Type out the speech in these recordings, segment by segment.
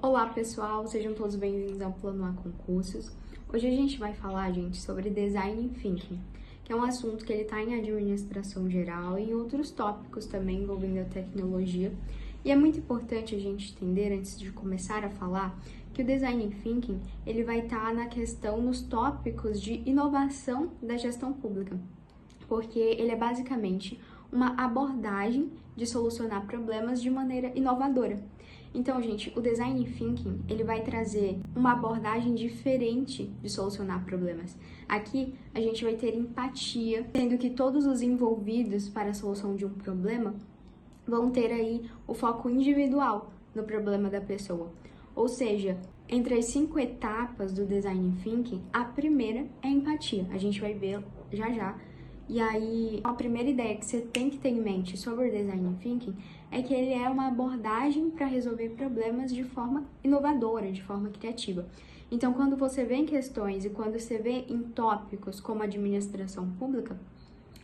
Olá pessoal, sejam todos bem-vindos ao Plano A Concursos. Hoje a gente vai falar, gente, sobre Design Thinking, que é um assunto que ele está em administração geral e em outros tópicos também envolvendo a tecnologia. E é muito importante a gente entender, antes de começar a falar, que o Design Thinking ele vai estar na questão nos tópicos de inovação da gestão pública, porque ele é basicamente uma abordagem de solucionar problemas de maneira inovadora. Então, gente, o Design Thinking, ele vai trazer uma abordagem diferente de solucionar problemas. Aqui, a gente vai ter empatia, sendo que todos os envolvidos para a solução de um problema vão ter aí o foco individual no problema da pessoa. Ou seja, entre as 5 etapas do Design Thinking, a primeira é a empatia. A gente vai ver já já. E aí, a primeira ideia que você tem que ter em mente sobre o Design Thinking é que ele é uma abordagem para resolver problemas de forma inovadora, de forma criativa. Então, quando você vê em questões e quando você vê em tópicos como administração pública,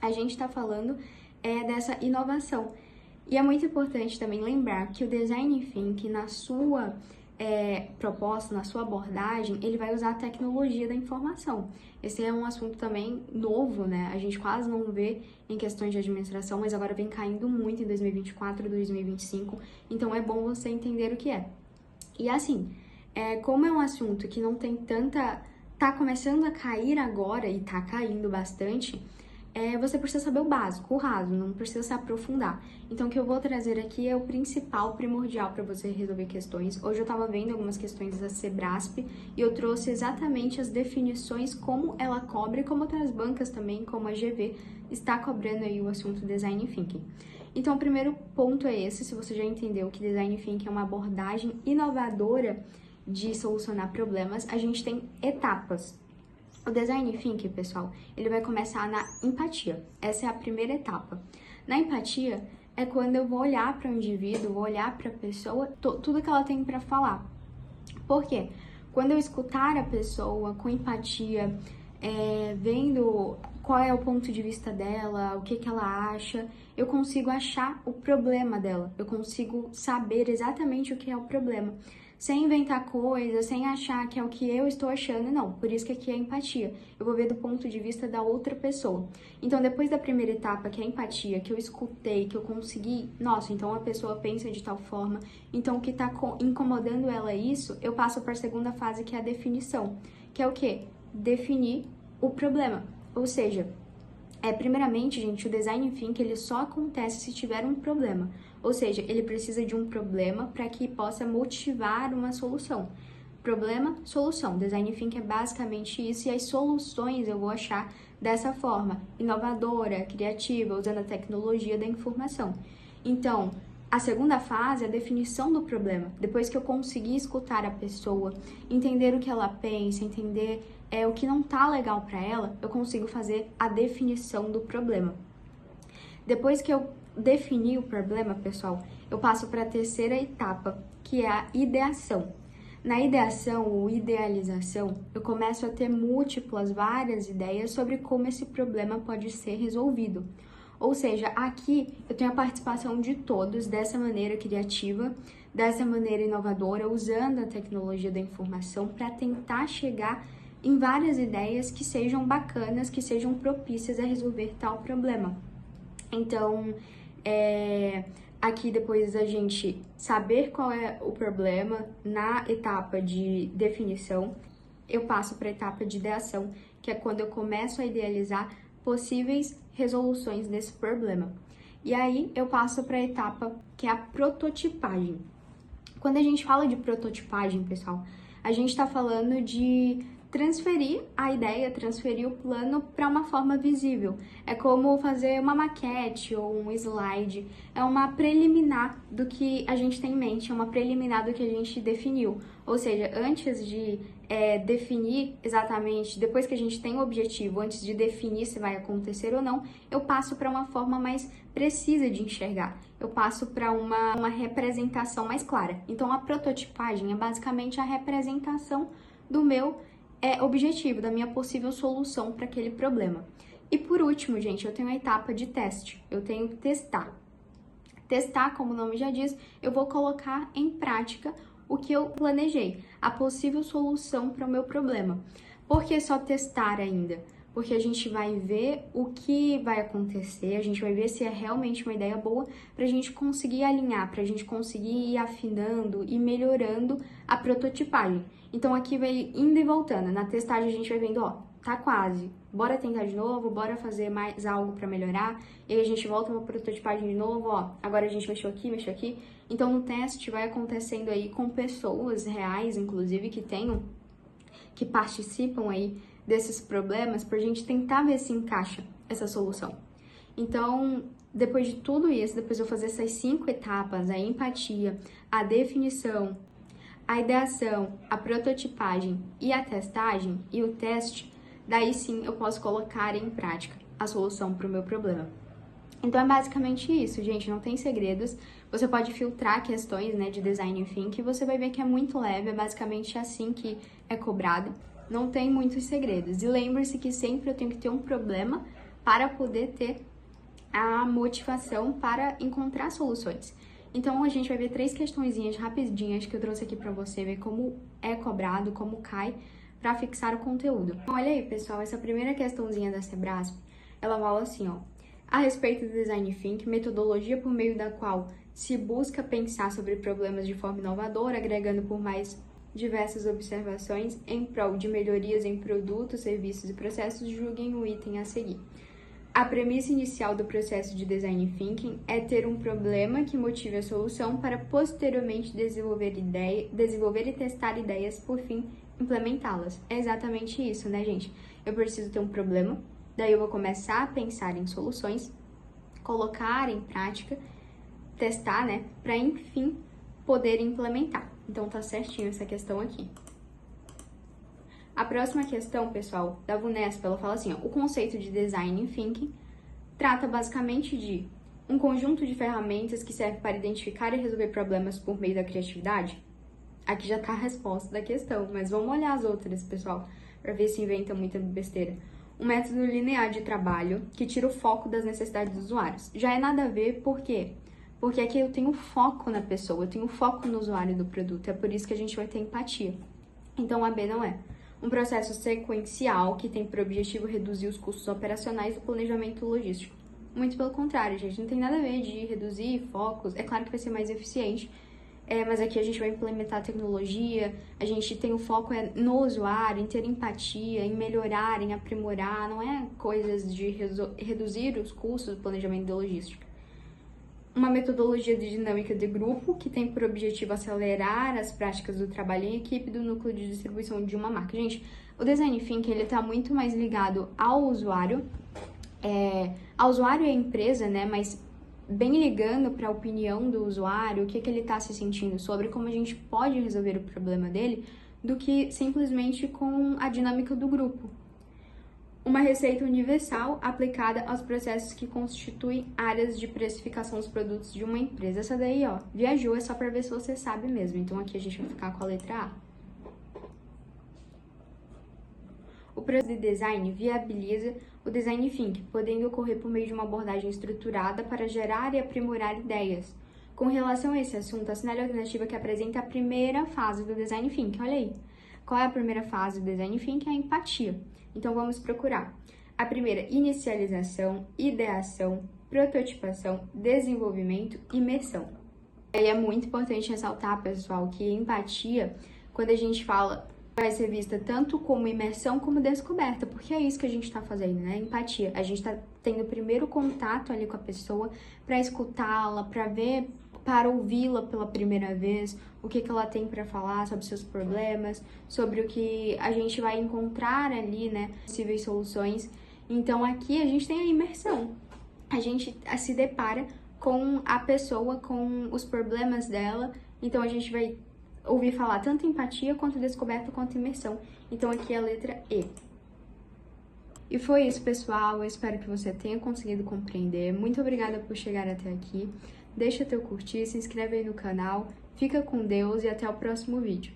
a gente está falando dessa inovação. E é muito importante também lembrar que o Design Thinking, na sua proposta, na sua abordagem, ele vai usar a tecnologia da informação. Esse é um assunto também novo, né? A gente quase não vê em questões de administração, mas agora vem caindo muito em 2024 e 2025, então é bom você entender o que é. E assim, como é um assunto que não tem tanta... tá começando a cair agora e tá caindo bastante, você precisa saber o básico, o raso, não precisa se aprofundar. Então, o que eu vou trazer aqui é o principal, primordial para você resolver questões. Hoje eu estava vendo algumas questões da Sebrasp e eu trouxe exatamente as definições, como ela cobre, como outras bancas também, como a GV, está cobrando aí o assunto Design Thinking. Então, o primeiro ponto é esse, se você já entendeu que Design Thinking é uma abordagem inovadora de solucionar problemas, a gente tem etapas. O Design Thinking, pessoal, ele vai começar na empatia. Essa é a primeira etapa. Na empatia, é quando eu vou olhar para o indivíduo, vou olhar para a pessoa, tudo que ela tem para falar. Por quê? Quando eu escutar a pessoa com empatia, vendo qual é o ponto de vista dela, o que ela acha, eu consigo achar o problema dela. Eu consigo saber exatamente o que é o problema. Sem inventar coisas, sem achar que é o que eu estou achando, não. Por isso que aqui é empatia. Eu vou ver do ponto de vista da outra pessoa. Então, depois da primeira etapa, que é a empatia, que eu escutei, que eu consegui... Nossa, então a pessoa pensa de tal forma. Então, o que está incomodando ela é isso, eu passo para a segunda fase, que é a definição. Que é o quê? Definir o problema. Ou seja... primeiramente, gente, o Design Thinking ele só acontece se tiver um problema. Ou seja, ele precisa de um problema para que possa motivar uma solução. Problema, solução. Design Thinking é basicamente isso, e as soluções eu vou achar dessa forma, inovadora, criativa, usando a tecnologia da informação. Então, a segunda fase é a definição do problema. Depois que eu conseguir escutar a pessoa, entender o que ela pensa, entender o que não tá legal para ela, eu consigo fazer a definição do problema. Depois que eu definir o problema, pessoal, eu passo para a terceira etapa, que é a ideação. Na ideação ou idealização, eu começo a ter várias ideias sobre como esse problema pode ser resolvido. Ou seja, aqui eu tenho a participação de todos dessa maneira criativa, dessa maneira inovadora, usando a tecnologia da informação para tentar chegar em várias ideias que sejam bacanas, que sejam propícias a resolver tal problema. Então, aqui depois da gente saber qual é o problema na etapa de definição, eu passo para a etapa de ideação, que é quando eu começo a idealizar possíveis resoluções desse problema. E aí eu passo para a etapa que é a prototipagem. Quando a gente fala de prototipagem, pessoal, a gente está falando de transferir a ideia, transferir o plano para uma forma visível. É como fazer uma maquete ou um slide. É uma preliminar do que a gente tem em mente, é uma preliminar do que a gente definiu. Ou seja, antes de definir exatamente, depois que a gente tem o objetivo, antes de definir se vai acontecer ou não, eu passo para uma forma mais precisa de enxergar. Eu passo para uma representação mais clara. Então, a prototipagem é basicamente a representação do meu objetivo, da minha possível solução para aquele problema. E por último, gente, eu tenho a etapa de teste. Eu tenho que testar. Testar, como o nome já diz, eu vou colocar em prática o que eu planejei, a possível solução para o meu problema. Por que só testar ainda? Porque a gente vai ver o que vai acontecer, a gente vai ver se é realmente uma ideia boa para a gente conseguir alinhar, para a gente conseguir ir afinando e melhorando a prototipagem. Então aqui vai indo e voltando, na testagem a gente vai vendo, ó, tá quase, bora tentar de novo, bora fazer mais algo para melhorar, e aí a gente volta uma prototipagem de novo, ó, agora a gente mexeu aqui. Então no teste vai acontecendo aí com pessoas reais, inclusive, que participam aí desses problemas, pra gente tentar ver se encaixa essa solução. Então, depois de tudo isso, depois de eu fazer essas 5 etapas, a empatia, a definição, a ideação, a prototipagem e a testagem e o teste, daí sim eu posso colocar em prática a solução para o meu problema. Então é basicamente isso, gente, não tem segredos. Você pode filtrar questões, né, de design thinking, que você vai ver que é muito leve, é basicamente assim que é cobrado. Não tem muitos segredos. E lembre-se que sempre eu tenho que ter um problema para poder ter a motivação para encontrar soluções. Então a gente vai ver 3 questõezinhas rapidinhas que eu trouxe aqui para você ver como é cobrado, como cai, para fixar o conteúdo. Então, olha aí, pessoal, essa primeira questãozinha da Sebrasp, ela fala assim, ó: a respeito do design thinking, metodologia por meio da qual se busca pensar sobre problemas de forma inovadora, agregando por mais diversas observações em prol de melhorias em produtos, serviços e processos, julguem o item a seguir. A premissa inicial do processo de design thinking é ter um problema que motive a solução para posteriormente desenvolver e testar ideias, por fim, implementá-las. É exatamente isso, né, gente? Eu preciso ter um problema, daí eu vou começar a pensar em soluções, colocar em prática, testar, né, para enfim poder implementar. Então tá certinho essa questão aqui. A próxima questão, pessoal, da VUNESP, ela fala assim, ó: o conceito de design thinking trata basicamente de um conjunto de ferramentas que serve para identificar e resolver problemas por meio da criatividade. Aqui já tá a resposta da questão, mas vamos olhar as outras, pessoal, para ver se inventa muita besteira. Um método linear de trabalho que tira o foco das necessidades dos usuários. Já é nada a ver, por quê? Porque aqui eu tenho foco na pessoa, eu tenho foco no usuário do produto, é por isso que a gente vai ter empatia. Então a B não é. Um processo sequencial que tem por objetivo reduzir os custos operacionais do planejamento logístico. Muito pelo contrário, gente, não tem nada a ver de reduzir focos, é claro que vai ser mais eficiente, mas aqui a gente vai implementar tecnologia, a gente tem o foco no usuário, em ter empatia, em melhorar, em aprimorar, não é coisas de reduzir os custos do planejamento de logística. Uma metodologia de dinâmica de grupo que tem por objetivo acelerar as práticas do trabalho em equipe do núcleo de distribuição de uma marca. Gente, o design thinking, ele tá muito mais ligado ao usuário e à empresa, né, mas bem ligando para a opinião do usuário, o que ele está se sentindo sobre, como a gente pode resolver o problema dele, do que simplesmente com a dinâmica do grupo. Uma receita universal aplicada aos processos que constituem áreas de precificação dos produtos de uma empresa. Essa daí, ó, viajou, é só para ver se você sabe mesmo. Então aqui a gente vai ficar com a letra A. O processo de design viabiliza o design thinking, podendo ocorrer por meio de uma abordagem estruturada para gerar e aprimorar ideias. Com relação a esse assunto, assinale a alternativa que apresenta a primeira fase do design thinking. Olha aí. Qual é a primeira fase do design thinking? É a empatia. Então vamos procurar. A primeira, inicialização, ideação, prototipação, desenvolvimento, imersão. E é muito importante ressaltar, pessoal, que empatia, quando a gente fala, vai ser vista tanto como imersão como descoberta, porque é isso que a gente está fazendo, né? Empatia. A gente está tendo o primeiro contato ali com a pessoa para escutá-la, para ver, para ouvi-la pela primeira vez, o que ela tem para falar sobre seus problemas, sobre o que a gente vai encontrar ali, né? Possíveis soluções. Então aqui a gente tem a imersão. A gente se depara com a pessoa, com os problemas dela, então a gente vai ouvir falar tanto empatia, quanto descoberta, quanto imersão. Então aqui é a letra E. E foi isso, pessoal. Eu espero que você tenha conseguido compreender. Muito obrigada por chegar até aqui. Deixa teu curtir, se inscreve aí no canal. Fica com Deus e até o próximo vídeo.